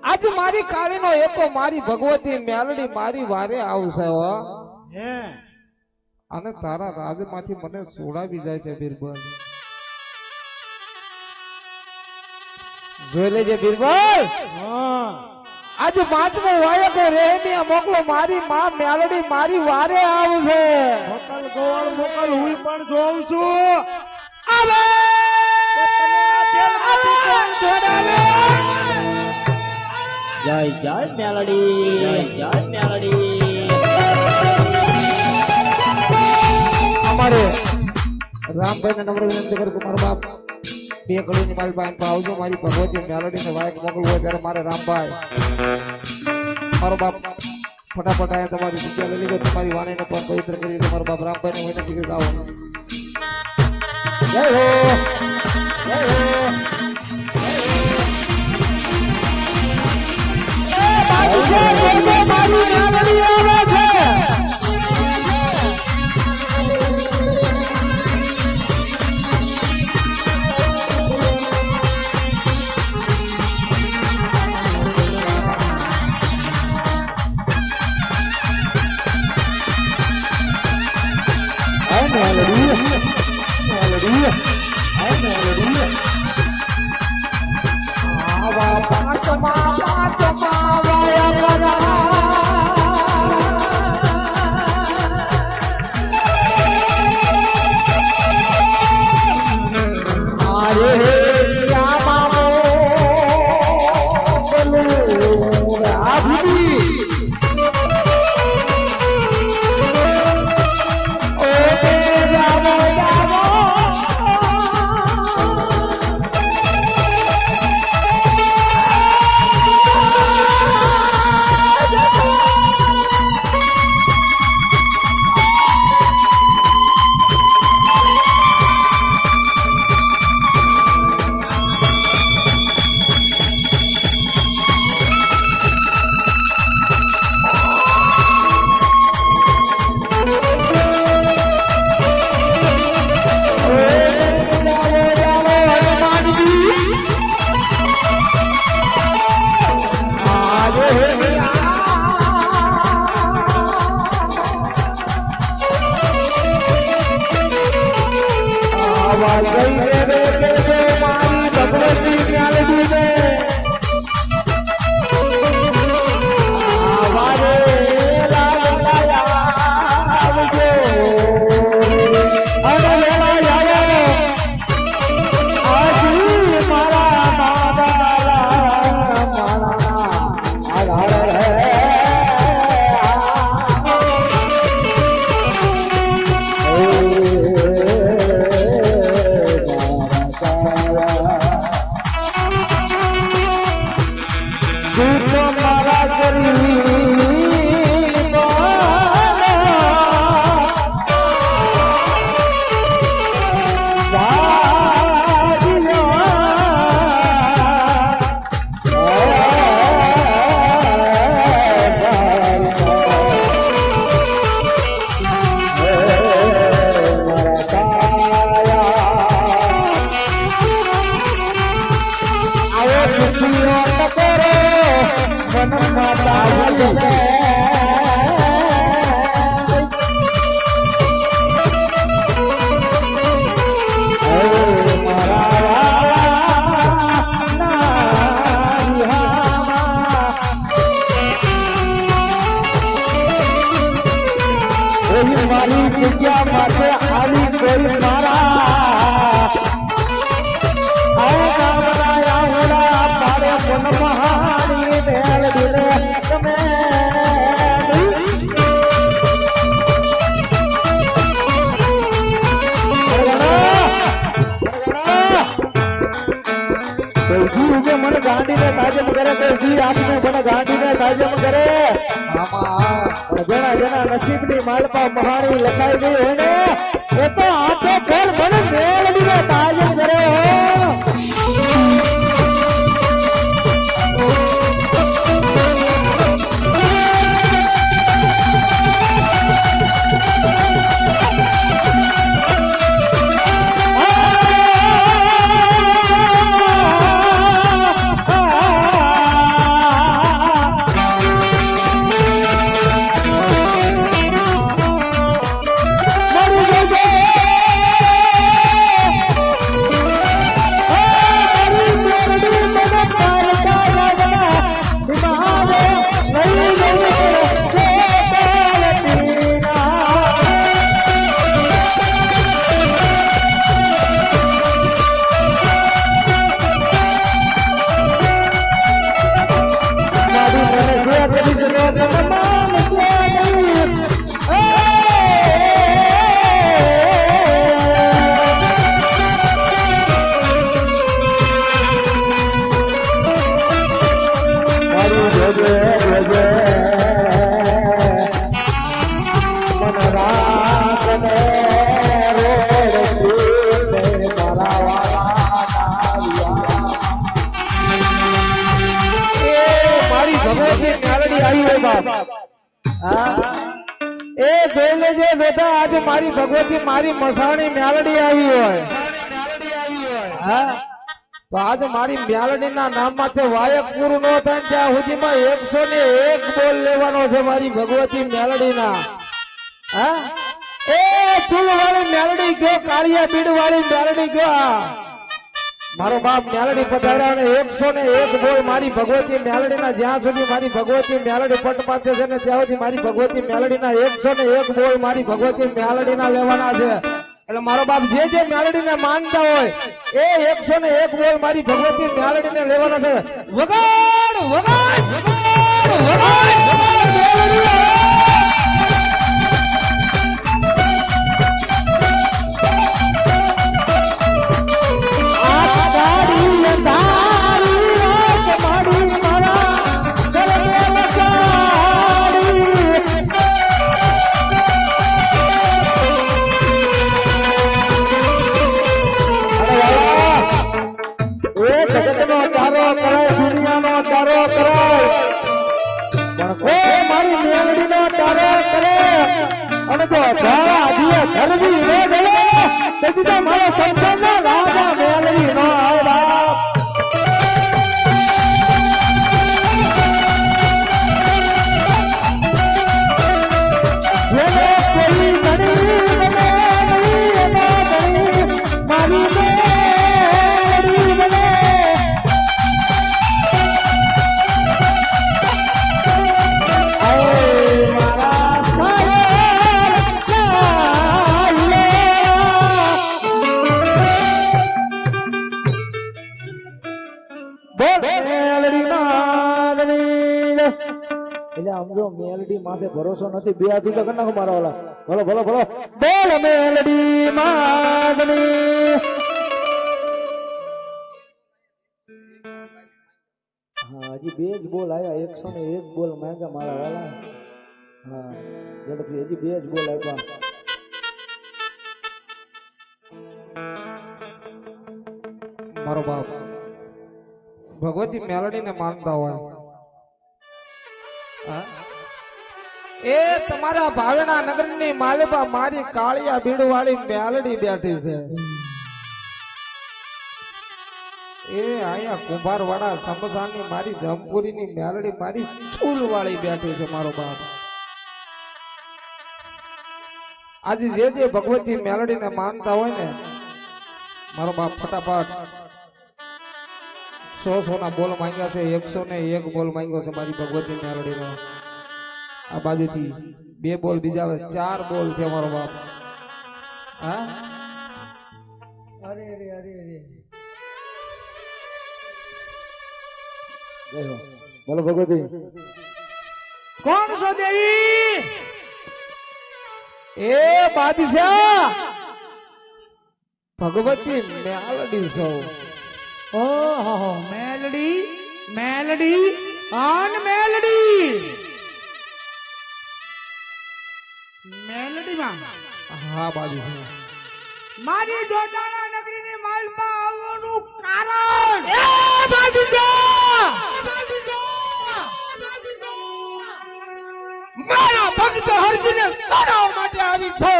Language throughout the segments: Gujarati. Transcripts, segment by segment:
આજ મારી કાળીનો એકો મારી ભગવતી મેલડી મારી વારે આવશે હો અને તારા રાજમાંથી મને છોડાવી જાય છે બીરબલ જોઈ લેજે બીરબલ આજ પાંચમો વાયકો રેહની મોકલો મારી માં મેલડી મારી વારે આવશે મોકલ ગોળ મોકલ હું પણ જોઉં છું આવે જય જય મેલડી જય મેલડી અમારે રામભાઈ ને નમ્ર વિનંતી કરું કે મારો બાપ બે કડીની મારી પાસે આવજો મારી ભગવતી મેલડી ને વાયક મોકલવું હોય ત્યારે મારે રામભાઈ મારો બાપ ફટાફટ આયા તમારી જગ્યા લઈ લીધો તમારી વાણીને પણ પવિત્ર કરી મારો બાપ રામભાઈ ને વિનંતી કરી આવો જય હો જય હો નસીબની માલપા મહાણી લખાઈ ગઈ હોય ને એ તો આખો ફળ મને મેળવીને તાજમ કરે જોજે જોજે મન રાખને રોડ મારા મારી ભગવતી મેલડી આવી હોય બાપ એ જોઈ લેજે બેટા આજે મારી ભગવતી મારી મસાણી મેલડી આવી હોય હા તો આજે મારી મેલડી ના નામ માંથી વાયક પૂરું ન થાય ત્યાં સુધીમાં 101 બોલ લેવાનો છે મારી ભગવતી મેલડી ના હા એ ચૂલ વાળી મેલડી ગયો કાળિયા બીડ વાળી મેલડી ગયો મારો બાપ મેલડી પધાર્યા અને 101 બોલ મારી ભગવતી મેલડી ના જ્યાં સુધી મારી ભગવતી મેલડી પટ માથે છે ને ત્યાં સુધી મારી ભગવતી મેલડી ના 101 બોલ મારી ભગવતી મેલડી ના લેવાના છે એટલે મારો બાપ જે મેલડી ને માનતા હોય એ 101 બોલ મારી ભગવતી મેલડી ને લેવાના છે વગાડ વગાડ વગાડ મેલડી માથે ભરોસો નથી બે હાથ ઊંચા કરી નાખો મારા વાલા ભલો ભલો ભલો બોલ મેલડી માગણી હા હજી બે જ બોલ આયા 101 બોલ માંગ્યા મારા વાલા હા ઝડપથી હજી બે જ બોલ આપ્યા મારો બાપ ભગવતી મેલડી ને માનતા હોય એ તમારા ભાવેના નગરની માલપા મારી કાળિયા ભીડ વાળી મેલડી બેઠી છે એ આયા કુંભારવાડા સમસાની મારી જમપુરીની મેલડી મારી ચૂલ વાળી બેઠી છે મારો બાપ આજે જે ભગવતી મેલડી ને માનતા હોય ને મારો બાપ ફટાફટ 100 ના બોલ માંગ્યા છે 101 બોલ માંગ્યો છે મારી ભગવતી મેલડી નો આ બાજુથી 2 બોલ બીજા 4 બોલ છે મારો બાપ હા અરે અરે અરે અરે બોલો ભગવતી કોણ છો દેવી એ બાદશાહ ભગવતી મેલડી છો ઓહો મેલડી મેલડી આન મેલડી મેલડી માં હા બાદશાહ મારી જોતાણા નગરીની માલપા આવવાનું કારણ એ બાદશાહ મારા ભક્ત હરજીને સડાવવા માટે આવી છો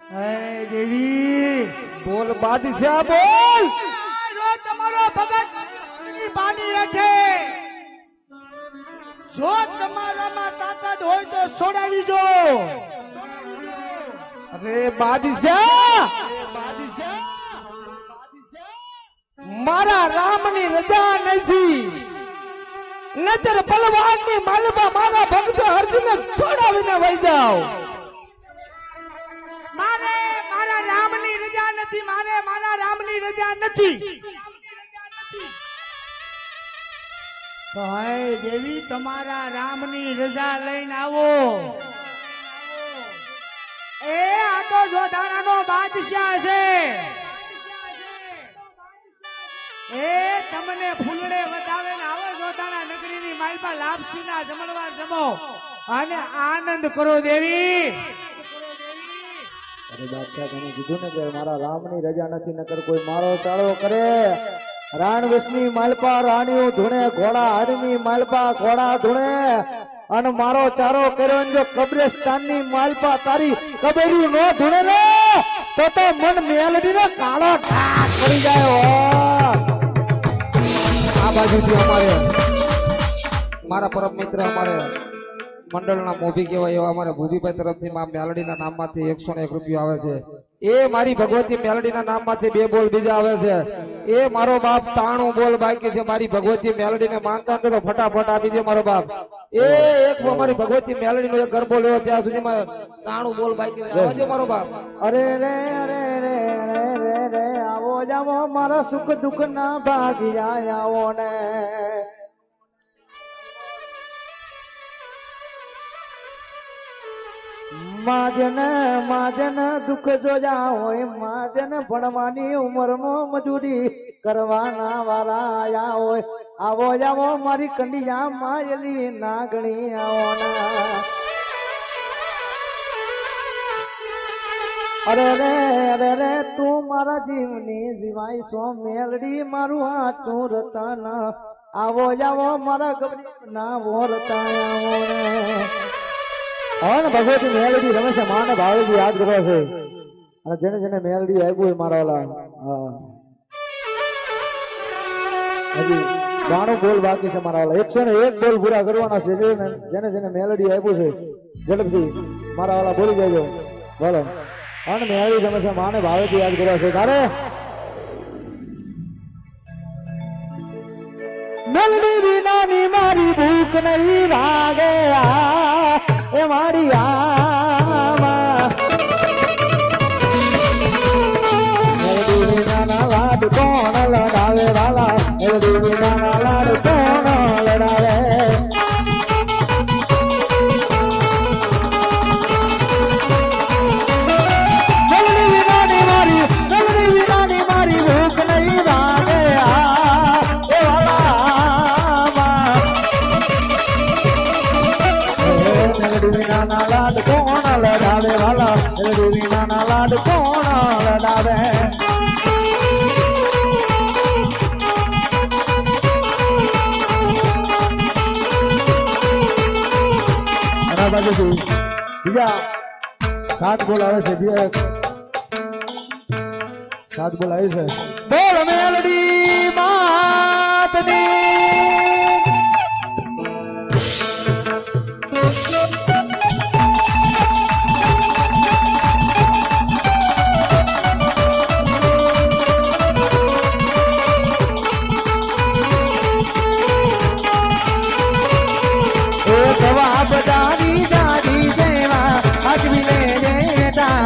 હે દેવી બોલ બાદશાહ બોલ જો તમારો ભગત પાણી હેઠે જો તમારામાં તાકાત હોય તો છોડાવી દો અરે બાદશાહ મારા રામની રજા નથી નતર બલવાનની માલપા મારા ભક્ત અર્જુનને છોડાવીને વઈ જાઓ મારા રામની રજા નથી મારા રામની રજા નથી ભાઈ દેવી તમારા રામની રજા લઈને આવો એ આ તો જોધાણાનો બાદશાહ છે. એ તમને ફૂલડે વધાવે ને આવો જોધાણા નગરીની માલપા લાપસીના જમણવાર જમો અને આનંદ કરો દેવી. અરે બાદશાહ તમે કીધું ને કે મારા રામની રજા નથી, નકર કોઈ મારો ચાળો કરે. રાણવસની માલપા રાણીઓ ધૂણે, ઘોડા હારની માલપા ઘોડા ધૂણે, અને મારો ચારો કર્યો ને જો કબ્રસ્તાનની માલપા તારી કબેરી નો ધૂણે ને તો મન મેલડી ને કાળો ઠાક પડી જાય. આ બાજુથી અમારે મારા પરમ મિત્ર અમારે મંડળના મોભી કહેવાય એવા અમારે ભૂપીભાઈ તરફથી માં મેલડીના નામમાંથી 101 રૂપિયા આવે છે. એ મારી ભગવતી મેલડીના નામમાંથી 2 બોલ બીજા આવે છે. એ મારો બાપ 93 બોલ બાકી છે. મારી ભગવતી મેલડીને માનતા તો ફટાફટ આપી દે મારો બાપ. એ એક અમારી ભગવતી મેલડીનો એક ગરબો લેવો ત્યાં સુધીમાં 93 બોલ બાકી છે. આવજો મારો બાપ. અરે રે અરે રે રે રે રે આવો જાવો મારા સુખ દુઃખ ના ભાગી જાય આવો ને. માજન દુઃખ જોયા હોય, માજન ભણવાની ઉંમરમાં મજૂરી કરવાના વાળા આયા હોય. આવો જાવો મારી કંડિયા માયલી નાગણી આવો ના. અરે રે અરે રે તું મારા જીવની જીવાય સો મેલડી મારું હાથું રતન. આવો જાવો મારા ગબરી ના વોરતા આવો ને. અને ભગવતી મેલડી રમેશ માને ભાવેથી યાદ કરવા છે, અને જેને જેને મેલડી આપ્યું હોય મારા ઓલા હજી 92 બોલ બાકી છે મારા ઓલા. 101 બોલ પૂરા કરવાના છે. જેને જેને મેલડી આપ્યું છે ઝડપથી મારા ઓલા બોલી જાજો બોલો. અને મેલડી રમેશ માને ભાવેથી યાદ કરવા છે. તારે મેલડી વિનાની મારી ભૂખ નહીં લાગે એ મારી આમાં. મેલડી વિનાના લાડ કોણ લડાવે વાલા, મેલડી વિનાના લાડ કોણ લડાવે. મેલડી વિનાની મારી ભૂખ નહીં લાગે એ વાલા. મેલડી વિનાના લાડ કોણ લડાવે વાલા, મેલડી વિનાના લાડ કોણ લડાવે. એના બાજુથી બીજા 7 બોલ આવે છે. બીજા 7 બોલ આવે છે. બોલ મેલડી માતની. બધાની દાદી સેવા આજવી લે દેતા.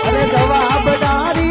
અરે જવાબદારી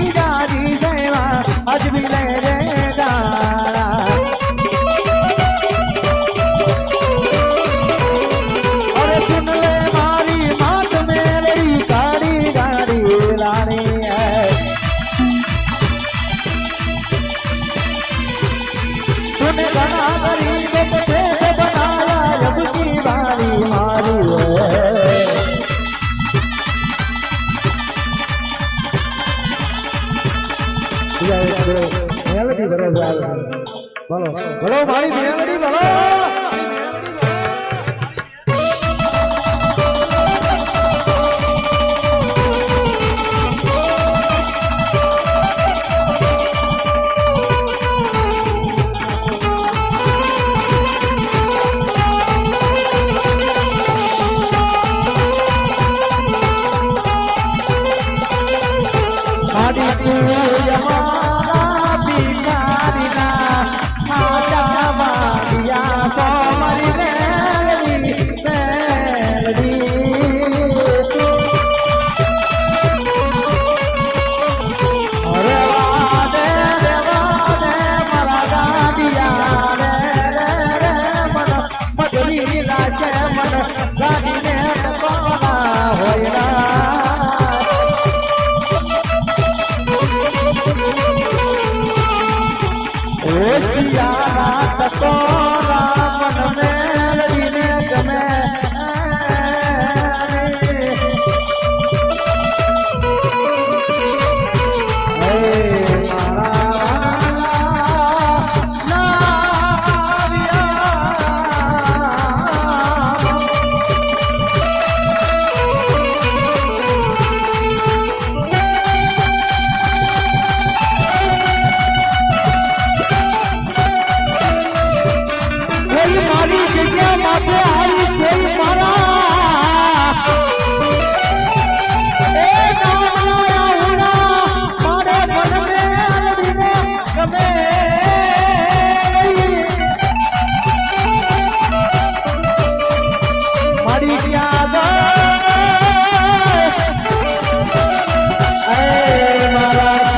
મન ગાડીને ટકોના હોય ઓશિયાના ટકોના મન મેળવીને ગમે મારી જગ્યા માટે આવી છે મારા એ મારે મને ગમે મારી યાદ મારા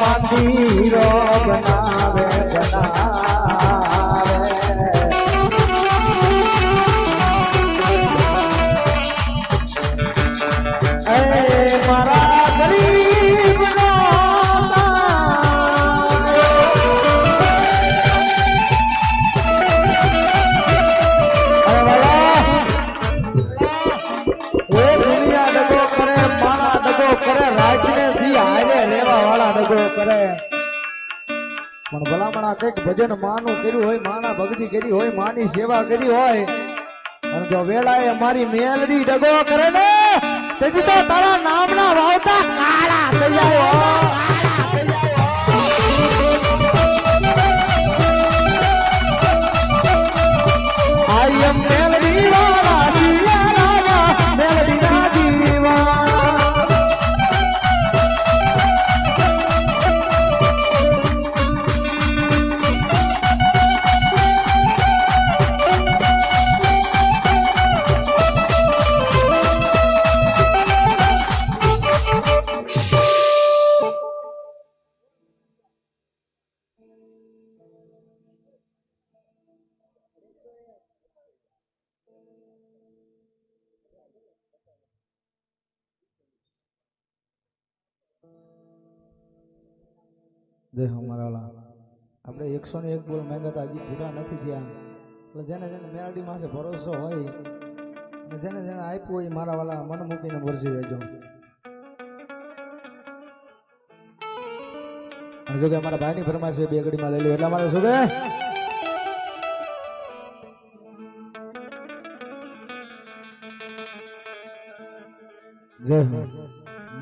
મંદિરો બનાવે મારા ગરીબનો દુનિયા ડગો કરે માણા ડગો કરે રાજને દી હારે રેવા વાળા ડગો કરે પણ ભલામણા કઈક ભજન માનું કર્યું હોય માના ભક્તિ કરી હોય માની સેવા કરી હોય અને જો વેળાએ અમારી મેલડી ડગો કરે ને તેથી તો તારા નામના વાવતા કાળા થઈ જાય આઈ એમ મેલડી વાળા શિયા રાજા મેલડી ના જીવા જય હમારાલા આપણે 101 બોલ માંગતા હજી પૂરા નથી થયા એટલે જેને જેને મેલડી માં ભરોસો હોય અને જેને જેને આપ્યું હોય મારા વાલા મન મૂકીને વરસી રહેજો અને જો કે અમારા ભાઈની ફરમાઈશ છે 2 ઘડીમાં લઈ લો એટલા માટે શું કે જય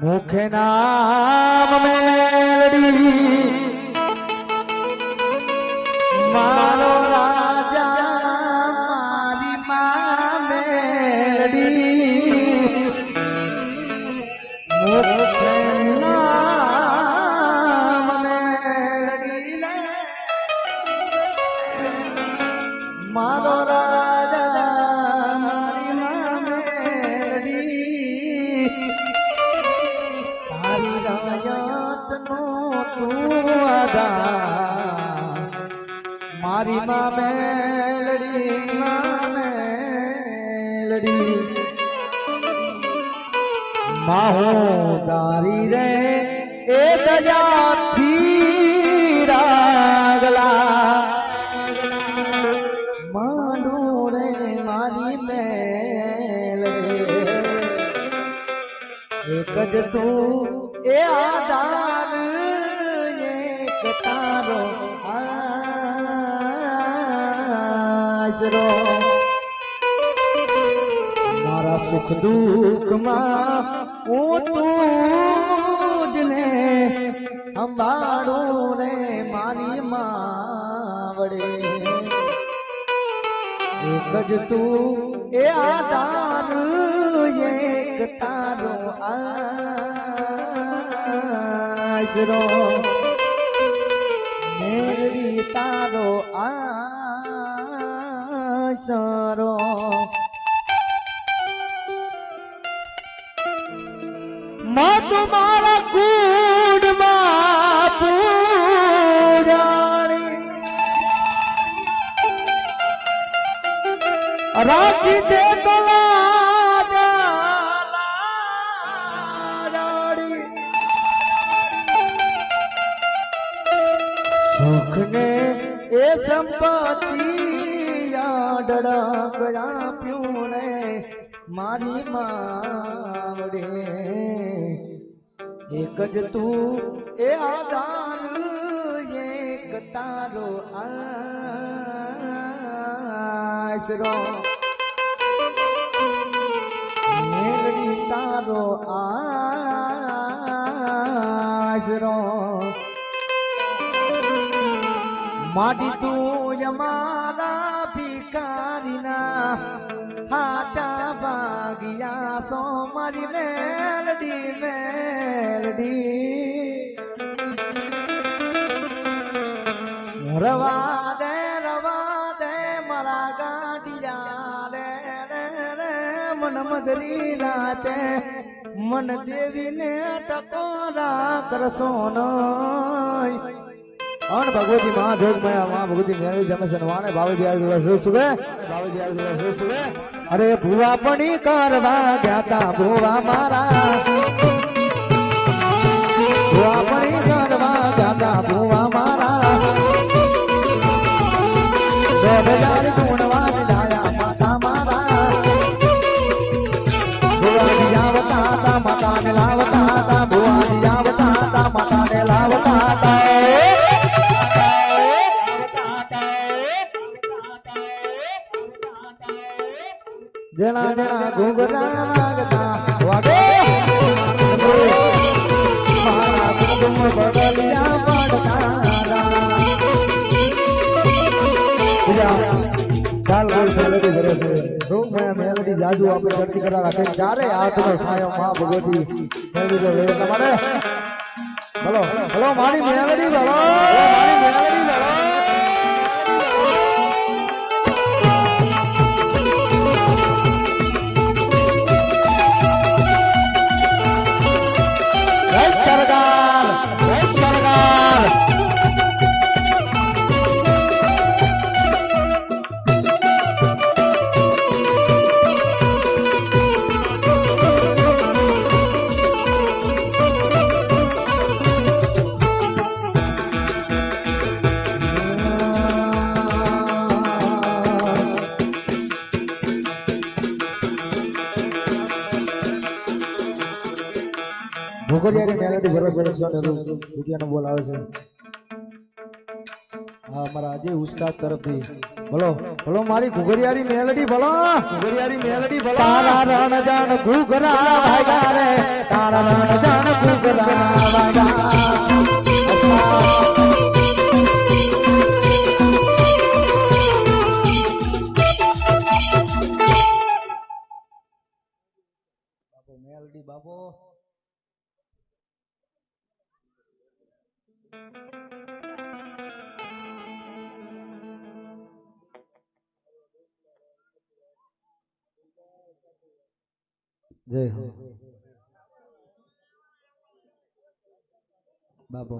મુખે નામ મેલડી મારો રાજા મારી માં મેલડી મુખના મેલડી લે. મારો રાજા મારી માં મેલડી તારી રાયતનો તું આધાર મારી માં મેલડી માહો તારી રે એ દયાથી રાગલા માંડું રે મારી મેલડી એક જ તું એ આધાર એક તારો આશરો મારા સુખ દુઃખમાં હું તું જ ને અંબાડું રે મારી માવડે એક જ તું એ આધાર એક તારો આશરો મેરી તારો આશરો માં તમારા કુંડમાં પૂરાણી રાખી દે સુખને એ સંપત્તિ આડડા ગયા પ્યું ને મારી માવડે એક જ તું એ આધાર એક તારો આશરો મેલડી તારો આશરો માટી તું અમારા ભિખારીના હાચા ભાગ્યા સો મારી મેલડી રવા દે મારા ગાડિયા રે મન મદરી રાતે મન દેવીને ટકોરા કરશો નઈ અન ભગવતી મા જોગમયા મા ભગવતી મેળવી જમશન વાણે ભાવે દિયા સુબે ભાવે દિયા સુબે અરે ભુવા પણી કરવા જાતા ભુવા મારા ભુવા પણી કરવા જાતા ભુવા મારા 2000 ગુણવાન ડાયા માતા મારા ભુવા આવતા તા માતાને લાવતા તા ભુવા આવતા તા માતાને લાવતા તા જેના જેના ઘૂંઘરા વાગતા વાગે મારા કુટુંબ બદલિયા પડતા ચાલ બોલ મેલડી કરે છે રોગ માં મેલડી જાદુ આપણે કરતી કરા રાખે ચારે હાથનો સાયો માં ભગવતી મેલડી રે તમારે બોલો બોલો મારી મેલડી બોલો મારી મેલડી બોલો ભોગરિયાની મેલડી ભરોસે રૂપિયાનો બોલ આવે છે હા અમારા આજે ઉસ્તાદ તરફથી બોલો બોલો મારી ઘુઘરિયારી મેલડી બોલો ઘુઘરિયારી મેલડી બોલો તારા રણ જાણ ઘુઘરા વાગા રે તારા રણ જાણ ઘુઘરા વાગા જય હો બાપો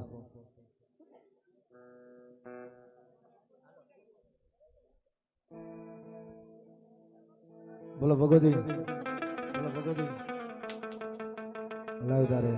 બોલો ભગવતી લાવ તારે